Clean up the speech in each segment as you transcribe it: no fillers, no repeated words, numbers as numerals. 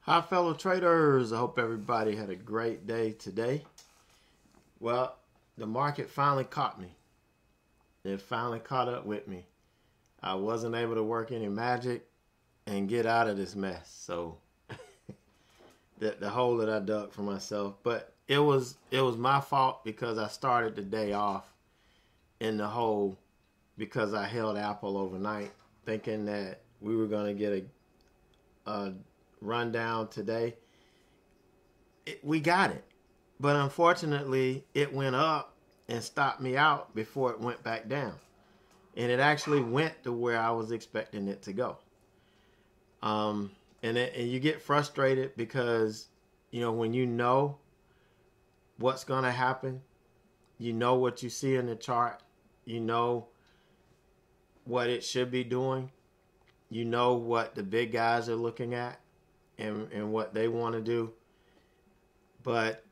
Hi, fellow traders. I hope everybody had a great day today. Well, the market finally caught me. It finally caught up with me. I wasn't able to work any magic and get out of this mess. So the hole that I dug for myself. But it was my fault because I started the day off in the hole because I held Apple overnight, thinking that we were going to get a rundown today. We got it, but unfortunately it went up and stopped me out before it went back down, and it actually went to where I was expecting it to go. And you get frustrated because when you know what's going to happen, you know what you see in the chart, you know what it should be doing, you know what the big guys are looking at and what they want to do, but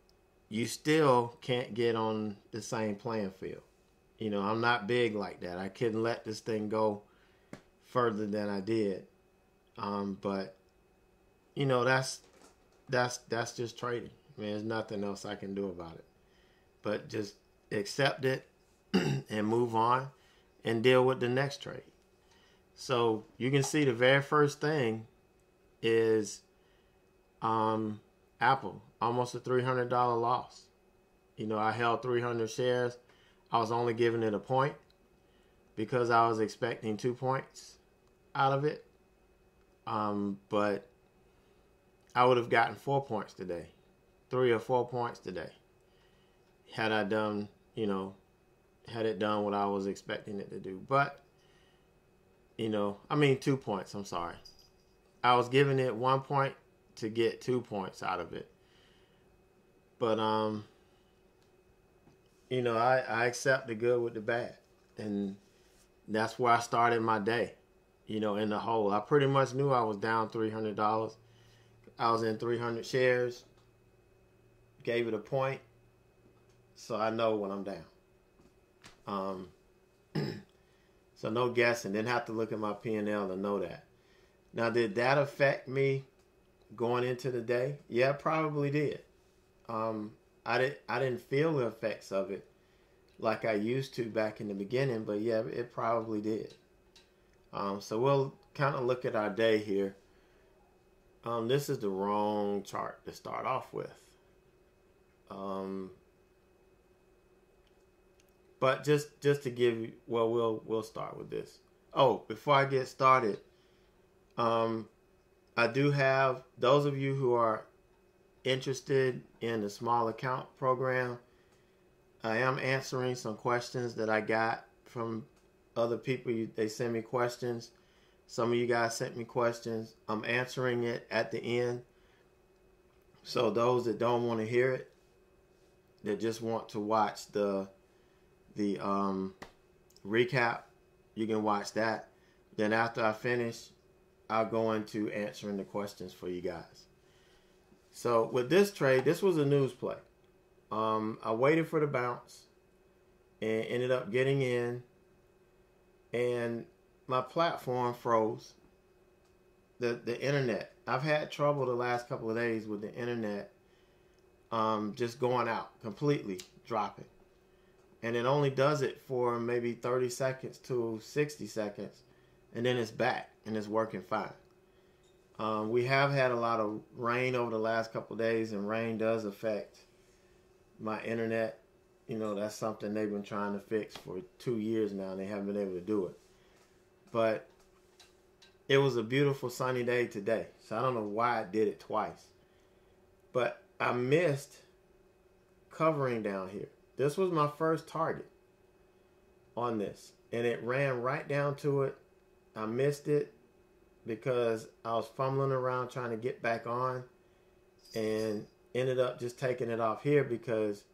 you still can't get on the same playing field. I'm not big like that. I couldn't let this thing go further than I did. But that's just trading. There's nothing else I can do about it. But just accept it and move on and deal with the next trade. So you can see the very first thing is Apple, almost a $300 loss. I held 300 shares. I was only giving it a point because I was expecting 2 points out of it. But I would have gotten 4 points today, 3 or 4 points today, had I done, had it done what I was expecting it to do. But, 2 points, I'm sorry. I was giving it 1 point to get 2 points out of it. But, I accept the good with the bad. And that's where I started my day, in the hole. I pretty much knew I was down $300. I was in 300 shares, gave it a point, so I know when I'm down. So no guessing. Didn't have to look at my P&L to know that. Now, did that affect me going into the day? Yeah, it probably did. I didn't feel the effects of it like I used to back in the beginning, but yeah, it probably did. So we'll kind of look at our day here. This is the wrong chart to start off with. But just to give you, well, we'll start with this. Oh, before I get started, I do have those of you who are interested in the small account program. I am answering some questions that I got from other people. They send me questions. Some of you guys sent me questions. I'm answering it at the end. So those that don't want to hear it, that just want to watch the recap, you can watch that. Then after I finish, I'll go into answering the questions for you guys. So with this trade, this was a news play. I waited for the bounce and ended up getting in, and my platform froze. The internet. I've had trouble the last couple of days with the internet just going out, completely dropping. And it only does it for maybe 30 seconds to 60 seconds, and then it's back and it's working fine. We have had a lot of rain over the last couple of days, and rain does affect my internet. That's something they've been trying to fix for 2 years now, and they haven't been able to do it. But it was a beautiful sunny day today, so I don't know why I did it twice. But I missed covering down here. This was my first target on this, and it ran right down to it. I missed it because I was fumbling around trying to get back on, and ended up just taking it off here because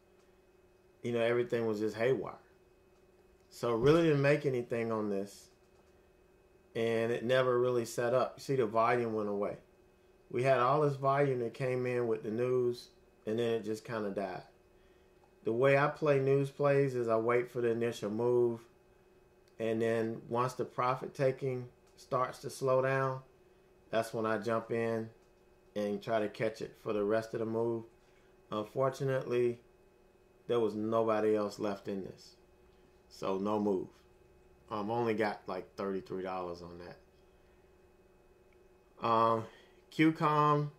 everything was just haywire. So really didn't make anything on this, and it never really set up. You see, the volume went away. We had all this volume that came in with the news, and then it just kind of died. The way I play news plays is I wait for the initial move, and then once the profit taking starts to slow down, that's when I jump in and try to catch it for the rest of the move. Unfortunately, there was nobody else left in this, so no move. Only got like $33 on that. QCOM,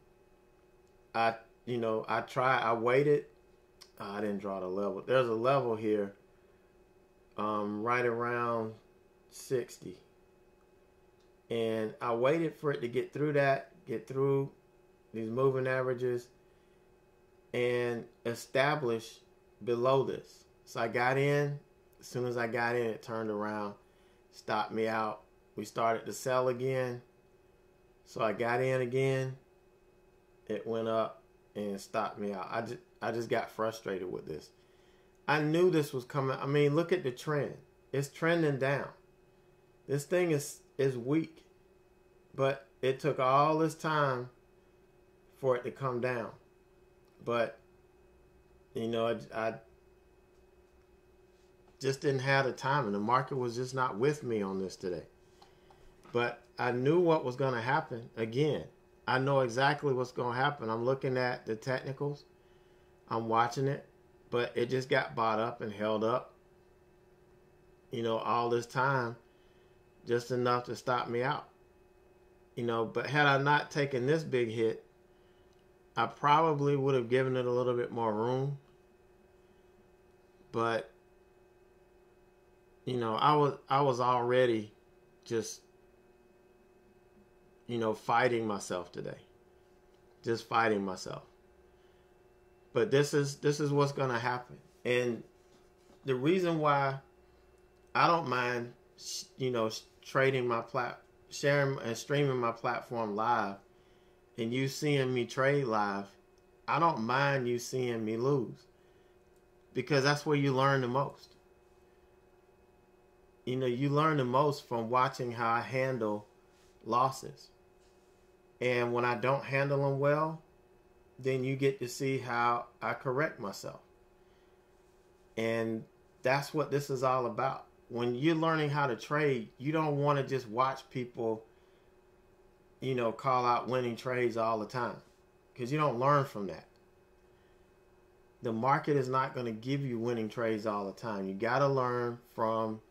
I waited. I didn't draw the level. There's a level here, right around 60. And I waited for it to get through these moving averages and establish below this. So I got in. As soon as I got in, it turned around, stopped me out. We started to sell again. So I got in again. It went up and stopped me out. I just got frustrated with this. I knew this was coming. I mean, look at the trend. It's trending down. This thing is weak. But it took all this time for it to come down. But, I just didn't have the time. And the market was just not with me on this today. But I knew what was going to happen. Again, I know exactly what's going to happen. I'm looking at the technicals. I'm watching it. But it just got bought up and held up. All this time. Just enough to stop me out. But had I not taken this big hit, I probably would have given it a little bit more room. But, I was already just, fighting myself today. Just fighting myself. But this is what's going to happen. And the reason why I don't mind, trading my sharing and streaming my platform live, and you seeing me trade live, I don't mind you seeing me lose, because that's where you learn the most. You learn the most from watching how I handle losses. And when I don't handle them well, then you get to see how I correct myself. And that's what this is all about. When you're learning how to trade, you don't want to just watch people, call out winning trades all the time, because you don't learn from that. The market is not going to give you winning trades all the time. You got to learn from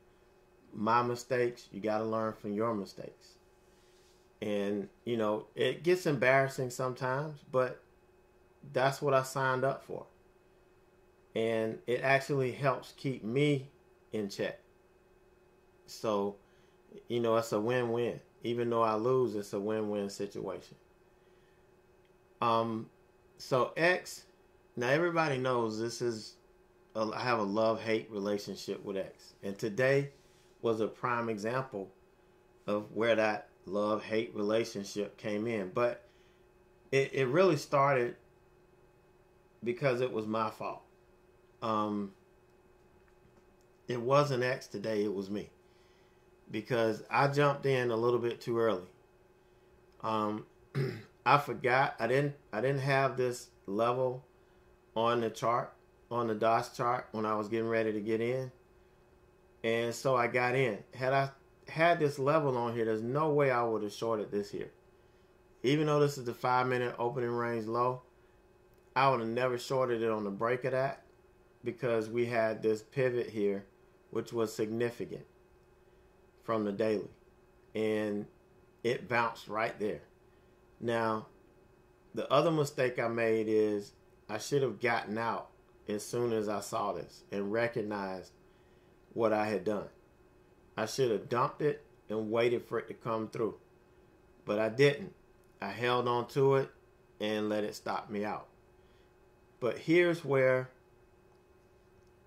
my mistakes. You got to learn from your mistakes. And, it gets embarrassing sometimes, but that's what I signed up for. And it actually helps keep me in check. So, it's a win-win. Even though I lose, it's a win-win situation. So X, now everybody knows I have a love-hate relationship with X. And today was a prime example of where that love-hate relationship came in. But it really started because it was my fault. It wasn't X today, it was me. Because I jumped in a little bit too early. I forgot I didn't have this level on the chart, on the DOS chart, when I was getting ready to get in. And so I got in. Had I had this level on here, there's no way I would have shorted this here. Even though this is the 5-minute opening range low, I would have never shorted it on the break of that, because we had this pivot here, which was significant from the daily, and it bounced right there. Now, the other mistake I made is I should have gotten out as soon as I saw this and recognized what I had done. I should have dumped it and waited for it to come through, but I didn't. I held on to it and let it stop me out. But here's where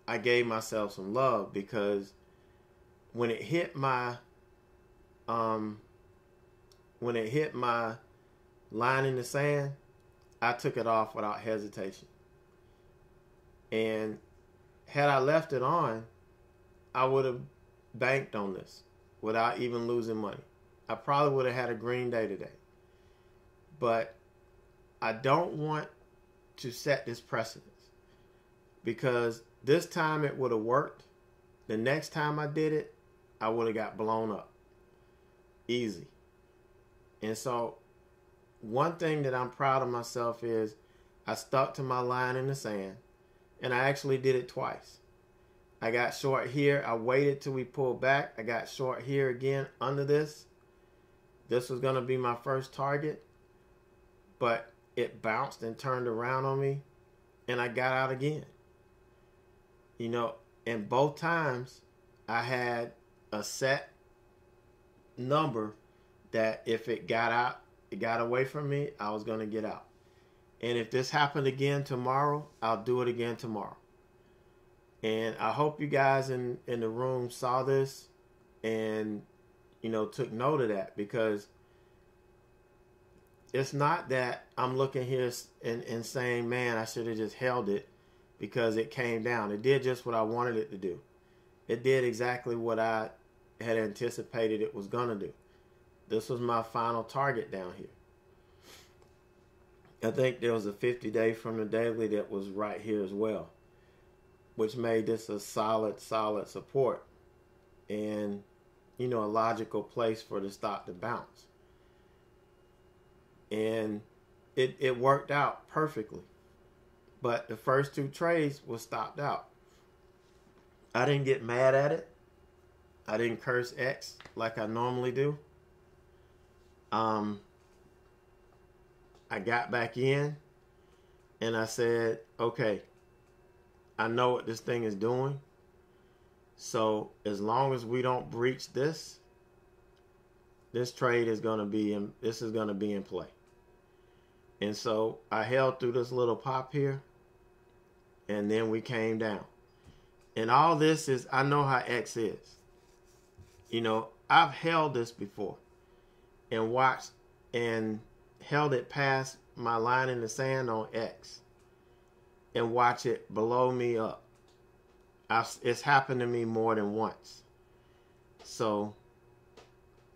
I gave myself some love, because when it hit my line in the sand, I took it off without hesitation. And had I left it on, I would have banked on this without even losing money. I probably would have had a green day today. But I don't want to set this precedence, because this time it would have worked. The next time I did it, I would have got blown up. Easy. And so one thing that I'm proud of myself is I stuck to my line in the sand, and I actually did it twice. I got short here. I waited till we pulled back. I got short here again under this. This was going to be my first target, but it bounced and turned around on me, and I got out again. You know, and both times I had a set number that if it got out, it got away from me, I was going to get out. And if this happened again tomorrow, I'll do it again tomorrow. And I hope you guys in the room saw this and, you know, took note of that, because it's not that I'm looking here and saying, man, I should have just held it because it came down. It did just what I wanted it to do. It did exactly what I had anticipated it was going to do. This was my final target down here. I think there was a 50-day from the daily that was right here as well, which made this a solid support and, you know, a logical place for the stock to bounce. And it worked out perfectly. But the first two trades were stopped out. I didn't get mad at it. I didn't curse X like I normally do. I got back in and I said, okay, I know what this thing is doing. So as long as we don't breach this, this trade is going to be in, this is going to be in play. And so I held through this little pop here, and then we came down. And all this is, I know how X is. You know, I've held this before and watched and held it past my line in the sand on X and watch it blow me up. It's happened to me more than once. So,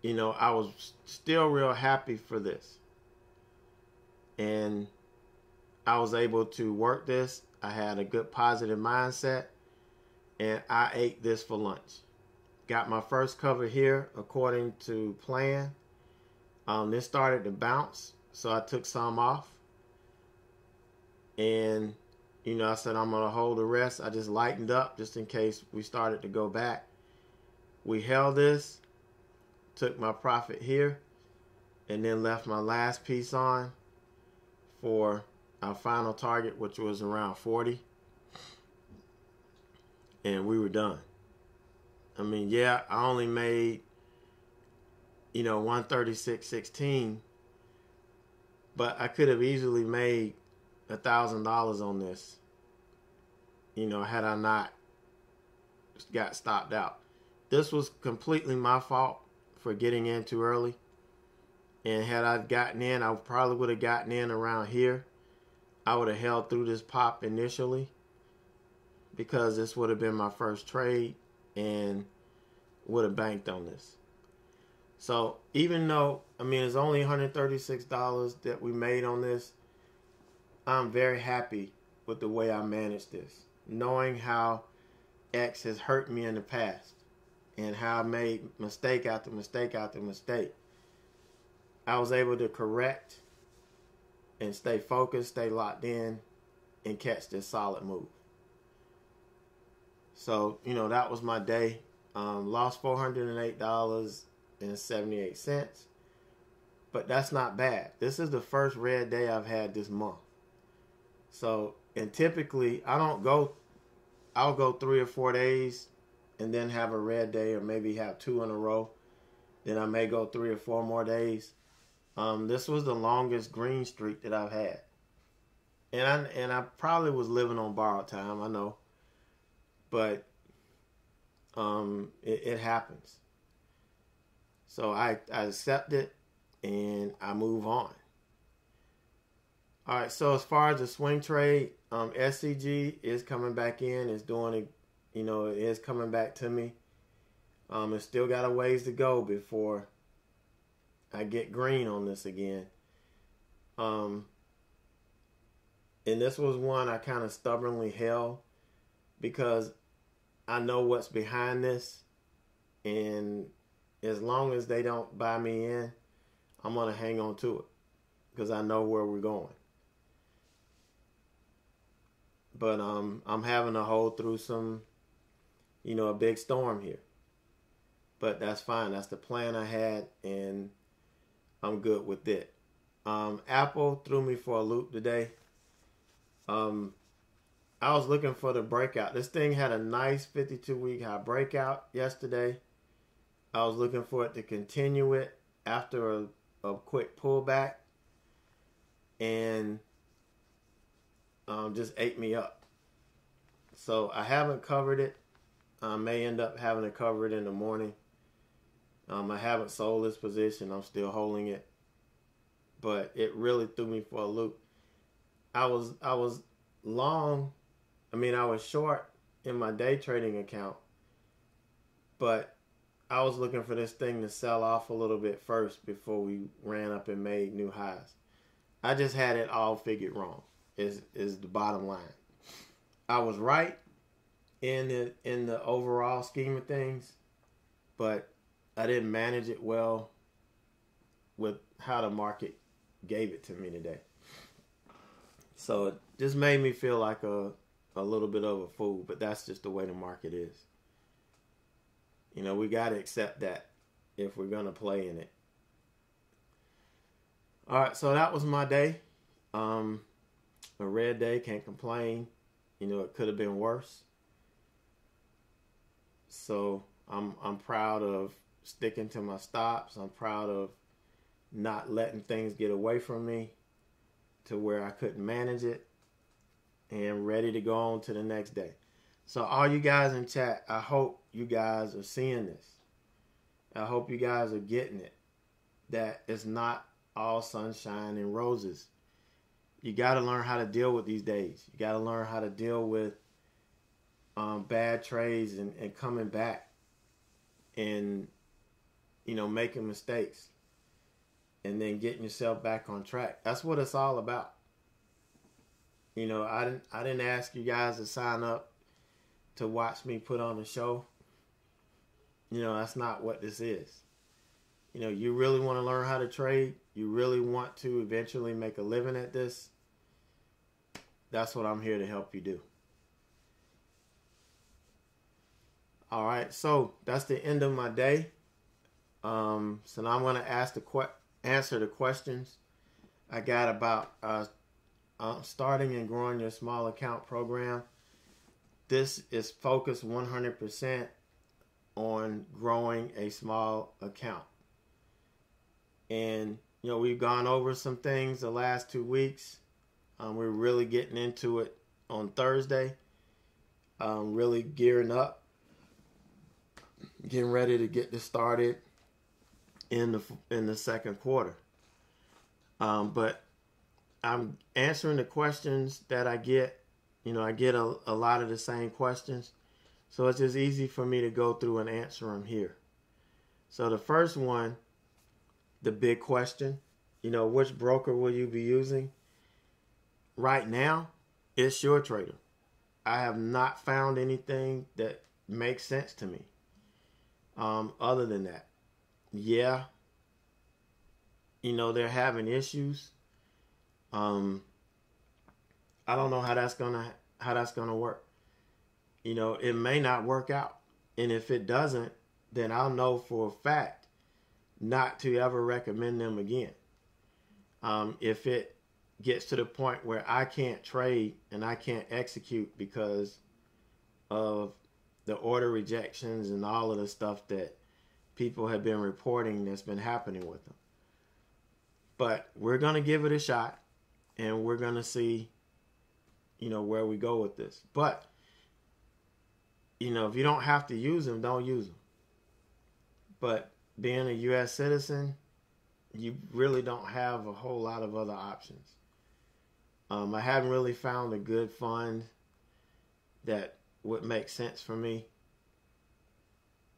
you know, I was still real happy for this. And I was able to work this. I had a good positive mindset, and I ate this for lunch. Got my first cover here according to plan. This started to bounce, so I took some off. And, you know, I said I'm going to hold the rest. I just lightened up just in case we started to go back. We held this, took my profit here, and then left my last piece on for our final target, which was around 40. And we were done. I mean, yeah, I only made, you know, 136.16, but I could have easily made $1,000 on this, you know, had I not got stopped out. This was completely my fault for getting in too early. And had I gotten in, I probably would have gotten in around here. I would have held through this pop initially, because this would have been my first trade and would have banked on this. So even though, I mean, it's only $136 that we made on this, I'm very happy with the way I managed this. Knowing how X has hurt me in the past and how I made mistake after mistake after mistake, I was able to correct and stay focused, stay locked in, and catch this solid move. So, you know, that was my day. Lost $408.78. But that's not bad. This is the first red day I've had this month. So, and typically, I'll go 3 or 4 days and then have a red day, or maybe have 2 in a row. Then I may go 3 or 4 more days. This was the longest green streak that I've had. And I probably was living on borrowed time, I know. But it happens. So I accept it and I move on. All right, so as far as the swing trade, SCG is coming back in. It's doing it, you know, it is coming back to me. It's still got a ways to go before I get green on this again. And this was one I kind of stubbornly held because I know what's behind this. And as long as they don't buy me in, I'm going to hang on to it. because I know where we're going. But I'm having to hold through some, a big storm here. But that's fine. That's the plan I had, and I'm good with it. Apple threw me for a loop today. I was looking for the breakout. This thing had a nice 52-week high breakout yesterday. I was looking for it to continue it after a quick pullback, and just ate me up. So I haven't covered it. I may end up having to cover it in the morning. I haven't sold this position. I'm still holding it, but it really threw me for a loop. I was long. I was short in my day trading account, but I was looking for this thing to sell off a little bit first before we ran up and made new highs. I just had it all figured wrong. Is the bottom line. I was right in the overall scheme of things, but I didn't manage it well with how the market gave it to me today. So it just made me feel like a little bit of a fool, but that's just the way the market is. We got to accept that if we're going to play in it. All right, so that was my day. A red day, can't complain. It could have been worse. So I'm proud of sticking to my stops. I'm proud of not letting things get away from me to where I couldn't manage it, and ready to go on to the next day. So all you guys in chat, I hope you guys are seeing this. I hope you guys are getting it, that it's not all sunshine and roses. You got to learn how to deal with these days. You got to learn how to deal with bad trades and coming back and, making mistakes and then getting yourself back on track. That's what it's all about. I didn't ask you guys to sign up to watch me put on a show. That's not what this is. You really want to learn how to trade. You really want to eventually make a living at this. That's what I'm here to help you do. All right, so that's the end of my day. So now I'm going to answer the questions. I got about starting and growing your small account program. This is focused 100% on growing a small account. And, we've gone over some things the last 2 weeks. We're really getting into it on Thursday. Really gearing up. Getting ready to get this started in the second quarter. But I'm answering the questions that I get. I get a lot of the same questions. So it's just easy for me to go through and answer them here. So the first one, the big question, which broker will you be using? Right now, it's SureTrader. I have not found anything that makes sense to me. Other than that, yeah, they're having issues. I don't know how that's gonna work. It may not work out, and if it doesn't, then I'll know for a fact not to ever recommend them again. If it gets to the point where I can't trade and I can't execute because of the order rejections and all of the stuff that people have been reporting that's been happening with them. But we're going to give it a shot, and we're going to see, where we go with this. But, if you don't have to use them, don't use them. But being a U.S. citizen, you really don't have a whole lot of other options. I haven't really found a good fund that would make sense for me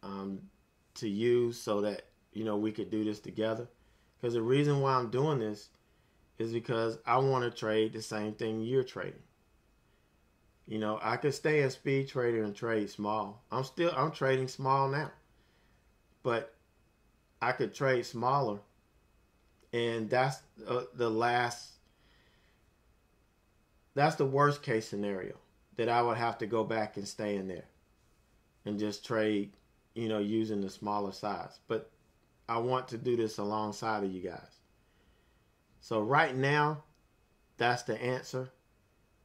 to use so that, we could do this together. Because the reason why I'm doing this is because I want to trade the same thing you're trading. I could stay in speed trader and trade small. I'm trading small now. But I could trade smaller And that's that's the worst case scenario, that I would have to go back and stay in there and just trade, using the smaller size. But I want to do this alongside of you guys. So right now, that's the answer.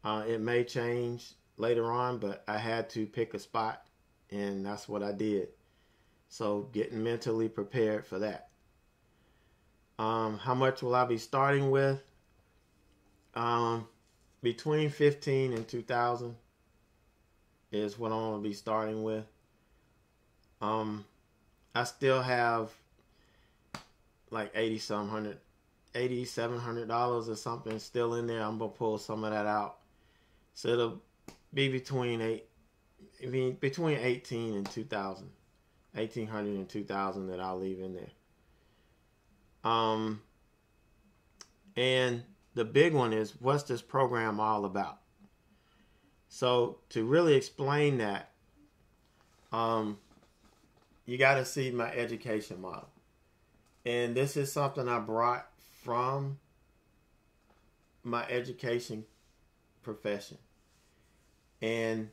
It may change later on, but I had to pick a spot, and that's what I did. So getting mentally prepared for that. How much will I be starting with? Between 15 and 2,000 is what I'm going to be starting with. I still have like $8,700 or something still in there. I'm going to pull some of that out. So it'll be between 18 and 2,000. 1,800 and 2,000 that I'll leave in there. And the big one is, what's this program all about? So to really explain that, you got to see my education model. And this is something I brought from my education profession. And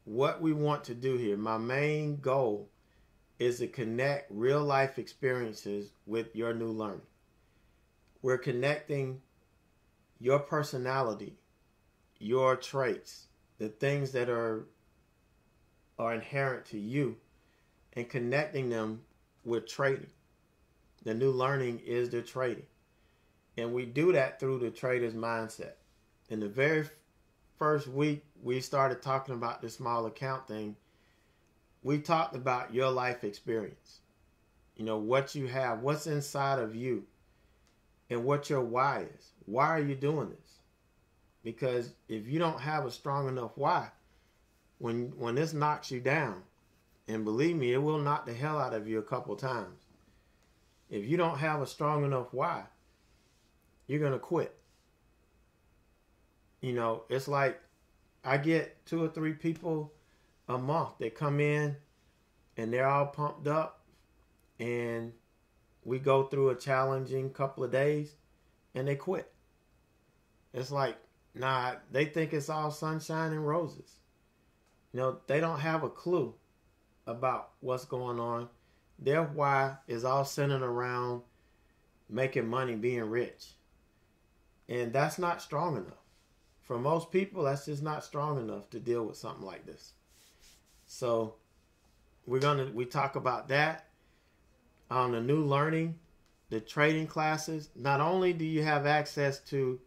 what we want to do here, my main goal is to connect real life experiences with your new learning. We're connecting your personality, your traits, the things that are inherent to you, and connecting them with trading. The new learning is the trading. And we do that through the trader's mindset. In the very first week we started talking about the small account thing, we talked about your life experience. What you have, what's inside of you, and what your why is. Why are you doing this? Because if you don't have a strong enough why, when this knocks you down, and believe me, it will knock the hell out of you a couple times. If you don't have a strong enough why, you're going to quit. It's like I get 2 or 3 people a month that come in and they're all pumped up, and we go through a challenging couple of days and they quit. It's like, nah, they think it's all sunshine and roses. They don't have a clue about what's going on. Their why is all centered around making money, being rich. And that's not strong enough. For most people, that's just not strong enough to deal with something like this. So we talk about that. On the new learning, the trading classes, not only do you have access to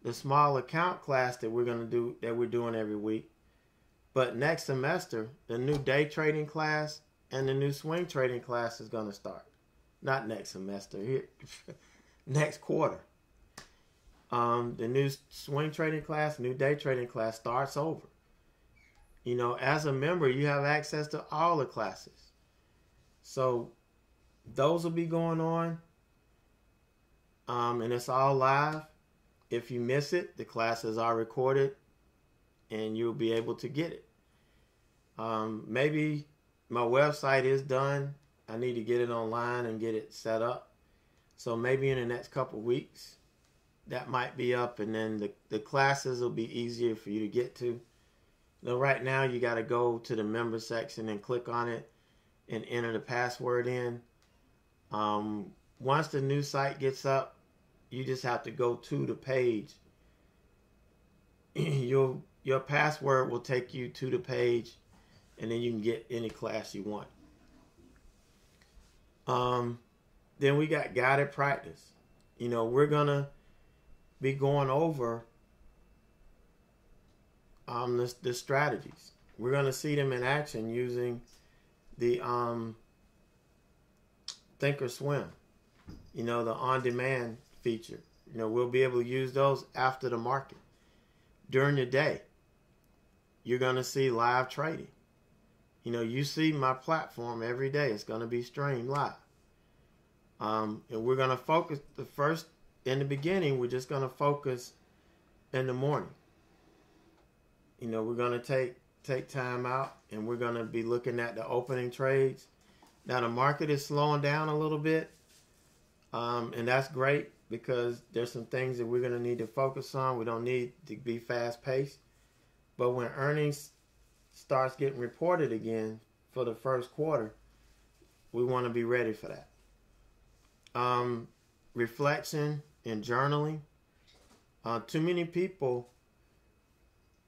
the small account class that we're doing every week, but next semester, the new day trading class and the new swing trading class is going to start. Not next semester, next quarter. The new swing trading class, new day trading class starts over. As a member, you have access to all the classes. So those will be going on. And it's all live. If you miss it, the classes are recorded and you'll be able to get it. Maybe my website is done. I need to get it online and get it set up. So maybe in the next couple weeks, that might be up, and then the classes will be easier for you to get to. Right now, you got to go to the member section and click on it and enter the password in. Once the new site gets up, you just have to go to the page. Your password will take you to the page, and then you can get any class you want. Then we got guided practice. We're going to be going over the strategies. We're going to see them in action using the Thinkorswim, the on-demand feature. We'll be able to use those after the market. During the day, you're going to see live trading. You see my platform every day. It's going to be streamed live. And we're going to focus in the beginning, we're just going to focus in the morning. We're going to take time out, and we're going to be looking at the opening trades. Now, the market is slowing down a little bit, and that's great. because there's some things that we're going to need to focus on. We don't need to be fast paced. But when earnings starts getting reported again for the first quarter, we want to be ready for that. Reflection and journaling. Too many people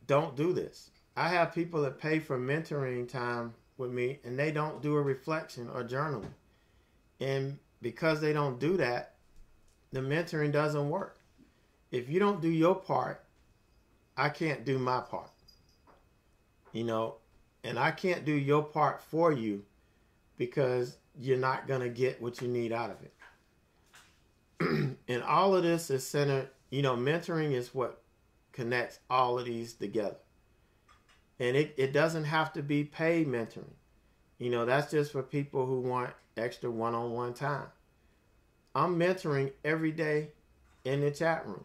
don't do this. I have people that pay for mentoring time with me and they don't do a reflection or journaling. And because they don't do that, the mentoring doesn't work. If you don't do your part, I can't do my part. And I can't do your part for you because you're not going to get what you need out of it. And all of this is centered, mentoring is what connects all of these together. And it doesn't have to be paid mentoring. That's just for people who want extra one-on-one time. I'm mentoring every day in the chat room.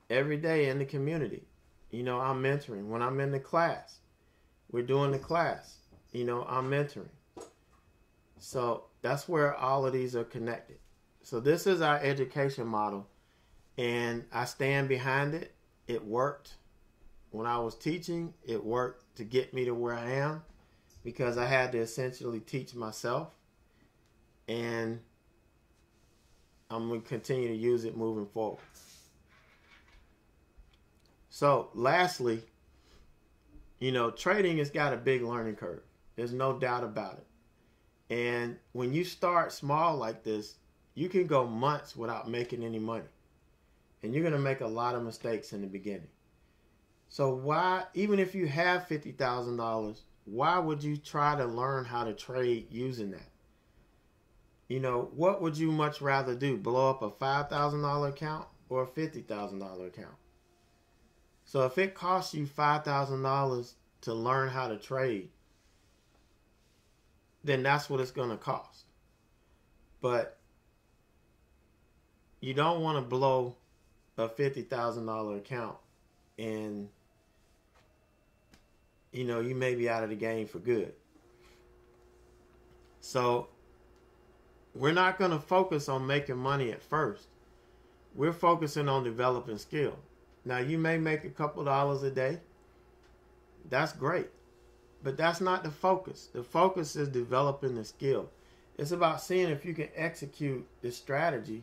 Every day in the community. I'm mentoring. When I'm in the class, we're doing the class. I'm mentoring. So that's where all of these are connected. So this is our education model. And I stand behind it. It worked. When I was teaching, it worked to get me to where I am because I had to essentially teach myself. And I'm going to continue to use it moving forward. So lastly, trading has got a big learning curve. There's no doubt about it. And when you start small like this, you can go months without making any money. And you're going to make a lot of mistakes in the beginning. So why, even if you have $50,000, why would you try to learn how to trade using that? What would you much rather do? Blow up a $5,000 account or a $50,000 account? So if it costs you $5,000 to learn how to trade, then that's what it's going to cost. But you don't want to blow a $50,000 account and you may be out of the game for good. So we're not going to focus on making money at first. We're focusing on developing skill. Now you may make a couple dollars a day. That's great. But that's not the focus. The focus is developing the skill. It's about seeing if you can execute this strategy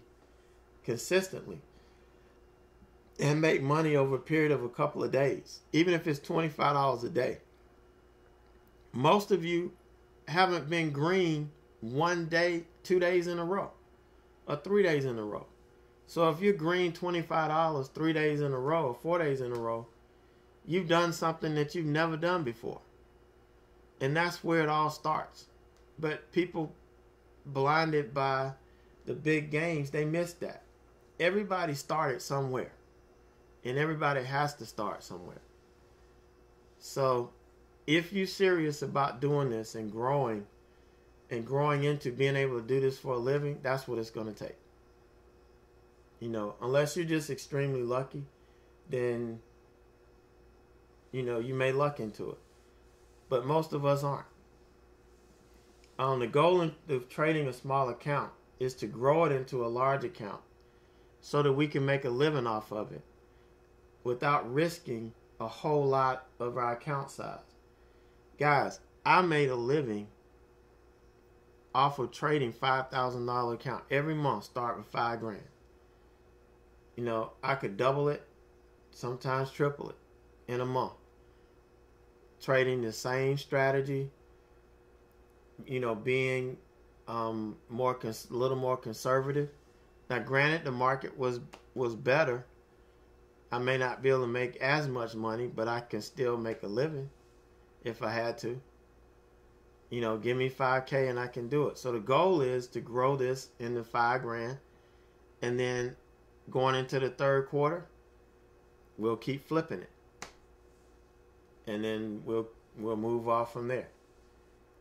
consistently and make money over a period of a couple of days, even if it's $25 a day. Most of you haven't been green 1 day, 2 days in a row, or 3 days in a row. So if you're green $25 3 days in a row or 4 days in a row, you've done something that you've never done before. And that's where it all starts. But people blinded by the big gains, they missed that. Everybody started somewhere. And everybody has to start somewhere. So if you're serious about doing this and growing into being able to do this for a living, that's what it's going to take. Unless you're just extremely lucky, then, you may luck into it. But most of us aren't. The goal of trading a small account is to grow it into a large account so that we can make a living off of it without risking a whole lot of our account size. Guys, I made a living off of trading $5,000 account every month, start with $5,000. I could double it, sometimes triple it in a month. Trading the same strategy, being a little more conservative. Now, granted, the market was better. I may not be able to make as much money, but I can still make a living if I had to. Give me $5,000 and I can do it. So the goal is to grow this into $5,000, and then going into the third quarter, we'll keep flipping it, and then we'll move off from there.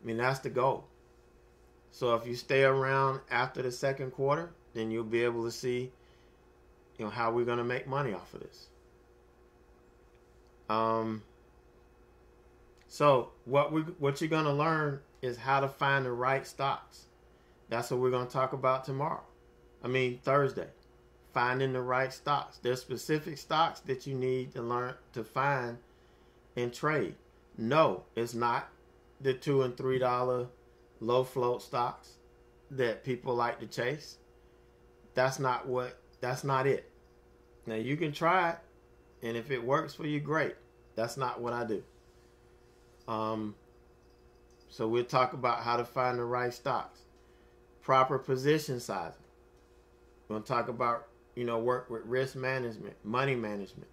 That's the goal. So if you stay around after the second quarter, then you'll be able to see how we're going to make money off of this. So what you're going to learn is how to find the right stocks. That's what we're going to talk about tomorrow. Thursday. Finding the right stocks. There's specific stocks that you need to learn to find and trade. No, it's not the $2 and $3 low float stocks that people like to chase. That's not it. Now you can try it, and if it works for you, great. That's not what I do. So we'll talk about how to find the right stocks. Proper position sizing. We're going to talk about, work with risk management, money management,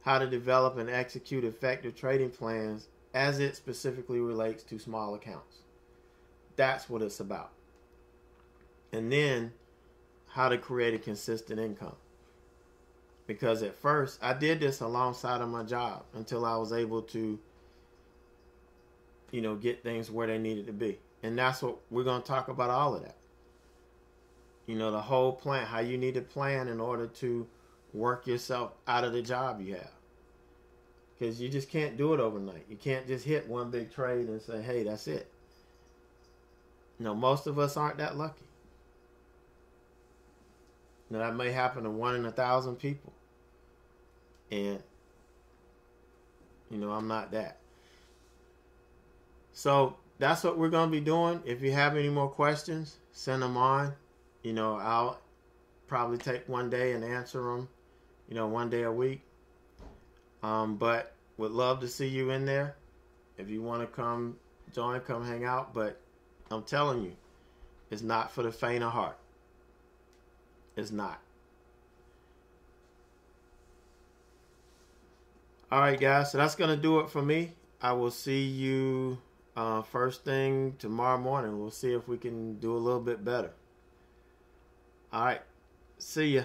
how to develop and execute effective trading plans as it specifically relates to small accounts. That's what it's about. And then how to create a consistent income. Because at first, I did this alongside of my job until I was able to, get things where they needed to be. And that's what we're going to talk about, all of that. The whole plan, how you need to plan in order to work yourself out of the job you have. Because you just can't do it overnight. You can't just hit one big trade and say, hey, that's it. Most of us aren't that lucky. That may happen to 1 in 1,000 people. And, I'm not that. So that's what we're going to be doing. If you have any more questions, send them on. I'll probably take one day and answer them, one day a week. But would love to see you in there. If you want to come join, come hang out. But I'm telling you, it's not for the faint of heart. It's not. All right, guys. So that's going to do it for me. I will see you first thing tomorrow morning. We'll see if we can do a little bit better. All right. See ya.